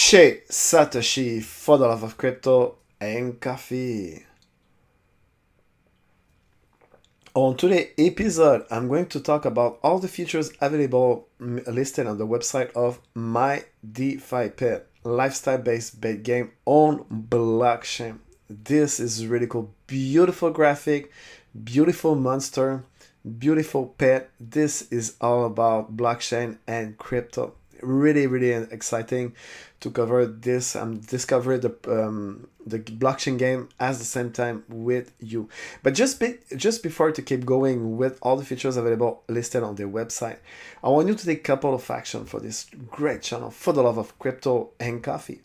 Chez Satoshi for the love of crypto and coffee. On today's episode, I'm going to talk about all the features available listed on the website of my DeFi Pet, lifestyle-based bet game on blockchain. This is really cool. Beautiful graphic, beautiful monster, beautiful pet. This is all about blockchain and crypto. Really exciting to cover this. I'm discovering the blockchain game at the same time with you. But just before to keep going with all the features available listed on their website, I want you to take a couple of action for this great channel for the love of crypto and coffee.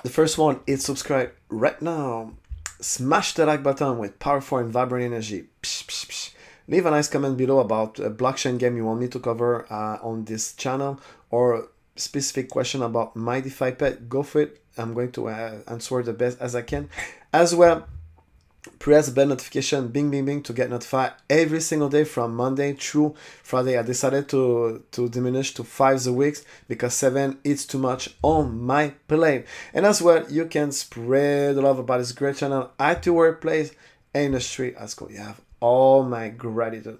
The first one is subscribe right now. Smash the like button with powerful and vibrant energy. Psh, psh, psh. Leave a nice comment below about a blockchain game you want me to cover on this channel, or specific question about my DeFi Pet. Go for it. I'm going to answer the best as I can. As well, press bell notification, bing, to get notified every single day from Monday through Friday. I decided to diminish to 5 a week because 7 is too much on my plate. And as well, you can spread the love about this great channel at your workplace and the street as well. You have all my gratitude.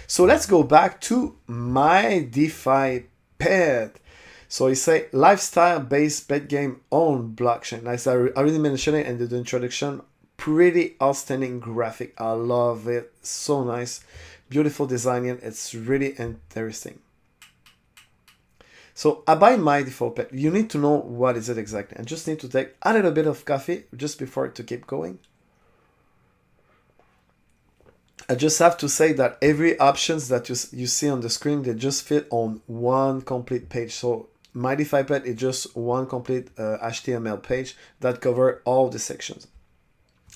So let's go back to my DeFi Pet. So you say lifestyle-based bet game on blockchain. Like I already mentioned it in the introduction. Pretty outstanding graphic. I love it. So nice. Beautiful designing. It's really interesting. So I buy my default pet. You need to know what is it exactly. I just need to take a little bit of coffee just before to keep going. I just have to say that every options that you see on the screen, they just fit on one complete page. So my DeFi Pet is just one complete HTML page that cover all the sections.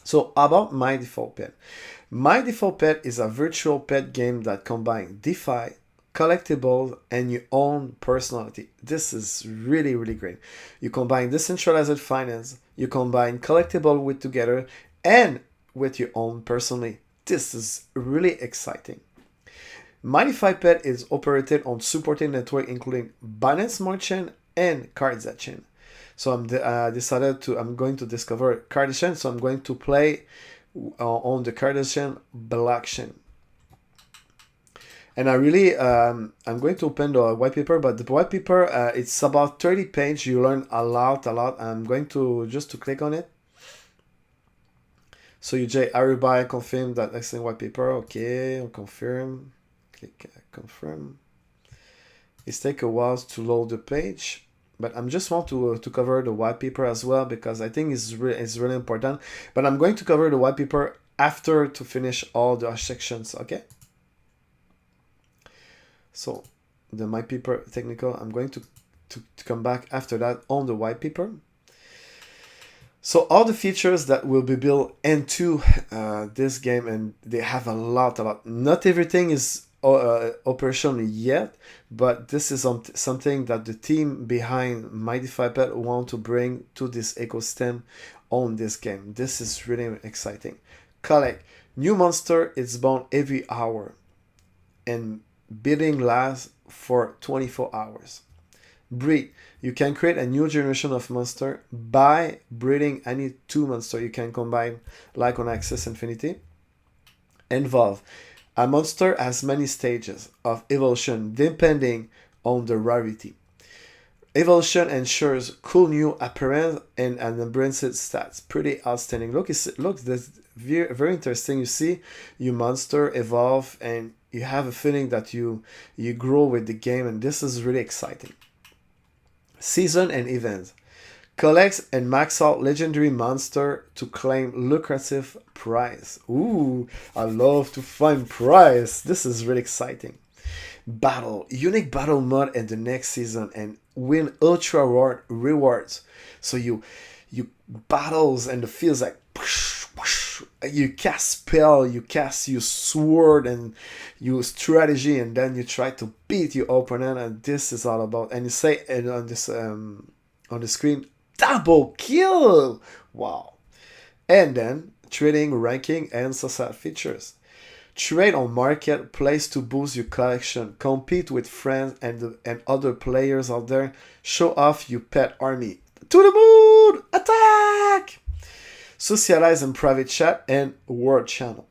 So about my default pet. My default pet is a virtual pet game that combines DeFi, collectibles, and your own personality. This is really great. You combine decentralized finance, you combine collectible with together, and with your own personality. This is really exciting. My DeFi Pet is operated on supported network including Binance Smart Chain and Cardza Chain. So I'm going to discover Cardza Chain. So I'm going to play on the Cardza Chain blockchain. And I'm going to open the white paper, but the white paper, it's about 30 pages. You learn a lot. I'm going to just click on it. So you just everybody confirm that excellent white paper. Okay, I'll confirm. Click confirm. It's take a while to load the page, but I'm just want to cover the white paper as well because I think it's really important. But I'm going to cover the white paper after to finish all the sections. Okay. So the my paper technical. I'm going to come back after that on the white paper. So all the features that will be built into this game, and they have a lot. Not everything is operational yet, but this is something that the team behind my DeFi Pet want to bring to this ecosystem on this game. This is really exciting. Collect new monster is born every hour, and bidding lasts for 24 hours. Breed. You can create a new generation of monster by breeding any two monsters. You can combine like on Axis Infinity. Evolve. A monster has many stages of evolution depending on the rarity. Evolution ensures cool new appearance and embraces stats. Pretty outstanding. Look, that's very interesting. You see your monster evolve and you have a feeling that you grow with the game, and this is really exciting. Season and events. Collects and max out legendary monster to claim lucrative prize. Ooh, I love to find prize. This is really exciting. Battle. Unique battle mode in the next season and win ultra rewards. So you battles and the feels like you cast spell, you cast your sword and your strategy, and then you try to beat your opponent, and this is all about, and you say on this on the screen, double kill. Wow. And then trading, ranking, and social features. Trade on marketplace to boost your collection. Compete with friends and other players out there. Show off your pet army. To the moon! Attack! Socialize in private chat and word channel.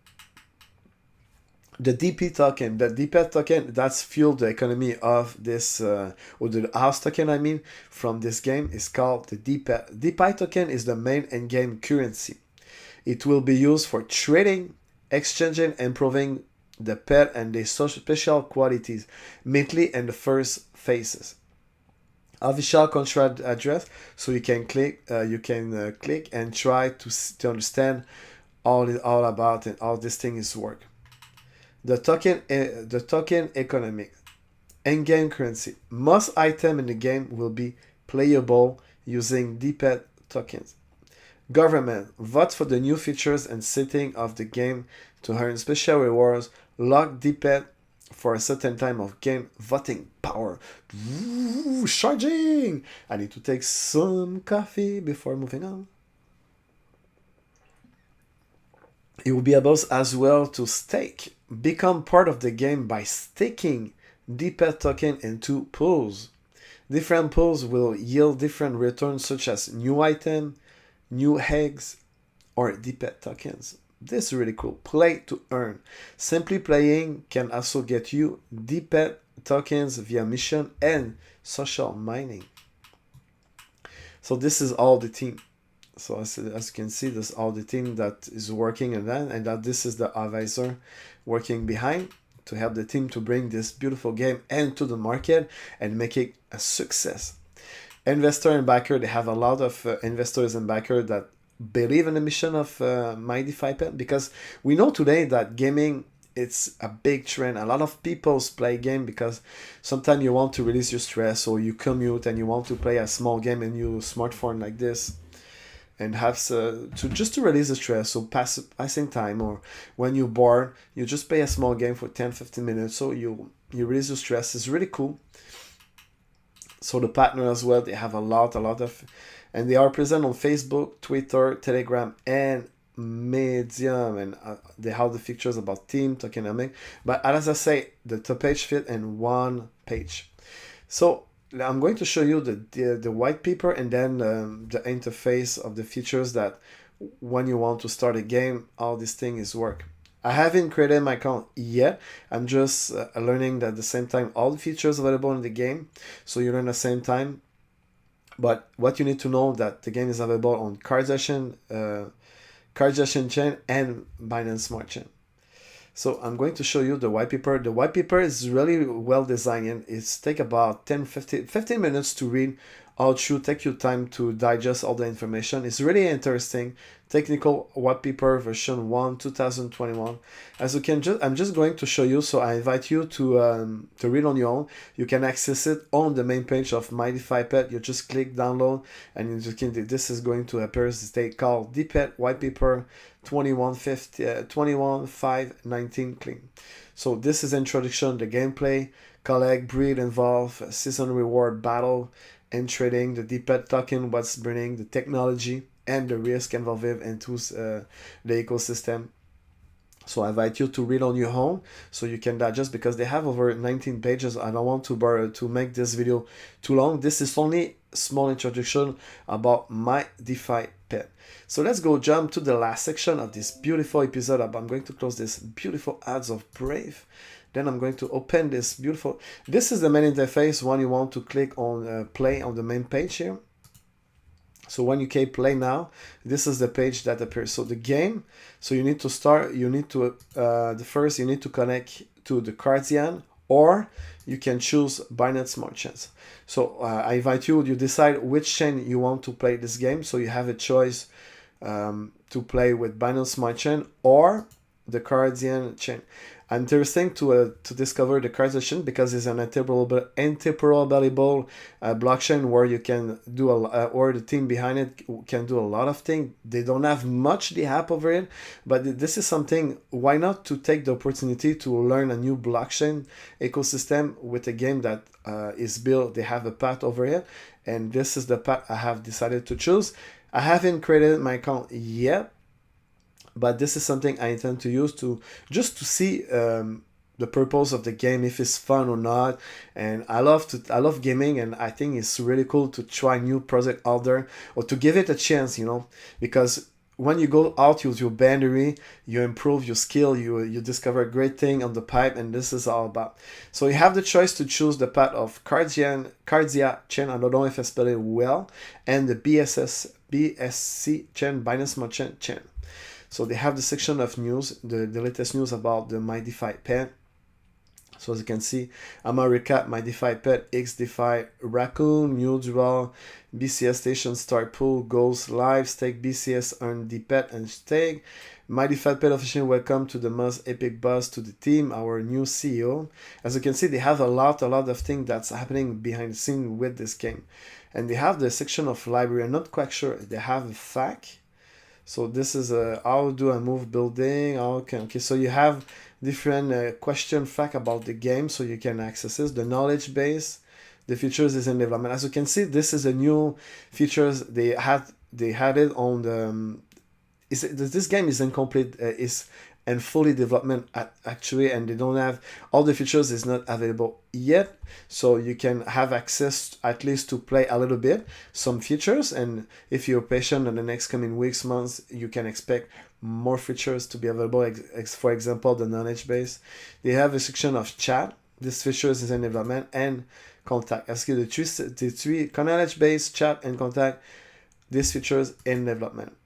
The DP token, the DPET token, that's fueled the economy of this, or the house token, I mean, from this game is called the DPET. DPI token is the main in-game currency. It will be used for trading, exchanging, improving the pet and the special qualities, mainly in the first phases. Official contract address, so you can click, click and try to understand all about and how this thing is work. The token economic. In-game currency. Most items in the game will be playable using DPET tokens. Government. Vote for the new features and setting of the game to earn special rewards. Lock DPET for a certain time of game. Voting power. Ooh, charging! I need to take some coffee before moving on. You will be able as well to stake. Become part of the game by staking DPET token into pools. Different pools will yield different returns such as new item, new eggs, or DPET tokens. This is really cool. Play to earn. Simply playing can also get you DPET tokens via mission and social mining. So this is all the team. So as you can see, this is all the team that is working on that, and that this is the advisor working behind to help the team to bring this beautiful game into the market and make it a success. Investor and backer, they have a lot of investors and backer that believe in the mission of my DeFi Pet, because we know today that gaming, it's a big trend. A lot of people play game because sometimes you want to release your stress, or you commute and you want to play a small game in your smartphone like this, and have to release the stress, so passing time, or when you're bored, you just play a small game for 10-15 minutes, so you release your stress. It's really cool. So the partner as well, they have a lot of, and they are present on Facebook, Twitter, Telegram, and Medium, and they have the features about team, tokenomic. But as I say, the top page fit in one page. So I'm going to show you the white paper and then the interface of the features that when you want to start a game, all this thing is work. I haven't created my account yet. I'm just learning that at the same time all the features available in the game, so you learn at the same time. But what you need to know that the game is available on Cardassion chain and Binance Smart Chain. So I'm going to show you the white paper. The white paper is really well designed. It's take about 15 minutes to read all through. Take your time to digest all the information. It's really interesting. Technical white paper version 1 2021. As you can I'm just going to show you. So I invite you to read on your own. You can access it on the main page of my DeFi Pet. You just click download, and you can. This is going to appear. It's called DPET white paper 21.5.19 clean. So this is introduction, the gameplay, collect, breed, involve, season reward, battle, and trading, the DPET token, what's bringing, the technology, and the risk involved into the ecosystem. So I invite you to read on your own, so you can digest, because they have over 19 pages. I don't want to make this video too long. This is only a small introduction about my DeFi Pet. So let's go jump to the last section of this beautiful episode. I'm going to close this beautiful ads of Brave. Then I'm going to open this beautiful. This is the main interface when you want to click on play on the main page here. So when you click play now, this is the page that appears. So the game, so you need to start, you need to, first you need to connect to the Cardian, or you can choose Binance Smart Chains. So I invite you, you decide which chain you want to play this game. So you have a choice to play with Binance Smart Chain or the Cardian chain. Interesting to discover the Cardian, because it's an interoperable blockchain where you can do or the team behind it can do a lot of things. They don't have much the app over it, but this is something. Why not to take the opportunity to learn a new blockchain ecosystem with a game that is built. They have a path over it, and this is the path I have decided to choose. I haven't created my account yet. but this is something I intend to use to just to see the purpose of the game, if it's fun or not. And I love gaming, and I think it's really cool to try new project out there, or to give it a chance, because when you go out with your boundary, you improve your skill, you discover a great thing on the pipe, and this is all about. So you have the choice to choose the path of Cardia chain, I don't know if I spell it well, and the BSC chain, Binance Smart chain. So they have the section of news, the latest news about the My DeFi Pet. So as you can see, I'm going to recap My DeFi Pet, X DeFi Raccoon, Mutual, BCS Station Start Pool, goes live, stake BCS, earn DPET and stake. My DeFi Pet officially welcome to the most epic buzz to the team, our new CEO. As you can see, they have a lot of things that's happening behind the scene with this game. And they have the section of library. I'm not quite sure. They have a FAQ. So this is how do I move building? Okay, so you have different question fact about the game, so you can access this. The knowledge base, the features is in development. As you can see, this is a new features they had it on the. This game is incomplete, is and fully development actually, and they don't have all the features is not available yet, so you can have access at least to play a little bit some features, and if you're patient in the next coming weeks, months, you can expect more features to be available. For example, the knowledge base. They have a section of chat. This features is in development, and contact. As you the three knowledge base, chat, and contact. This features in development.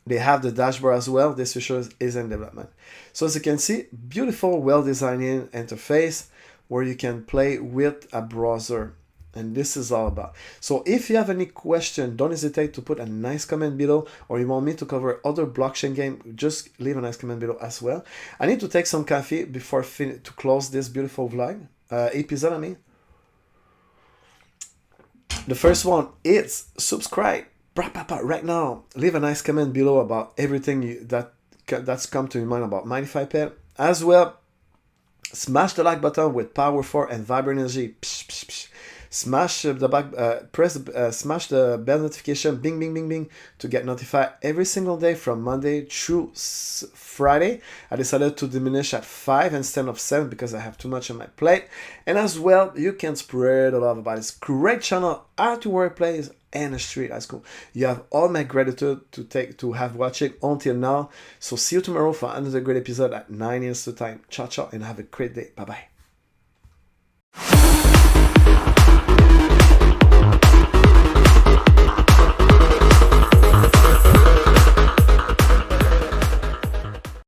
They have the dashboard as well. This feature is in development. So as you can see, beautiful, well-designed interface where you can play with a browser. And this is all about. So if you have any question, don't hesitate to put a nice comment below, or you want me to cover other blockchain game, just leave a nice comment below as well. I need to take some coffee before to close this beautiful vlog, episode, I mean. The first one is subscribe. Right now, leave a nice comment below about everything that's come to your mind about My DeFi Pet. As well, smash the like button with Power 4 and Vibrant Energy. Smash smash the bell notification, bing, bing, bing, bing, to get notified every single day from Monday through Friday. I decided to diminish at 5 instead of 7 because I have too much on my plate. And as well, you can spread the love about this great channel out to workplace and the street high school. You have all my gratitude to have watching until now. So see you tomorrow for another great episode at 9 Eastern time. Ciao, ciao, and have a great day. Bye-bye.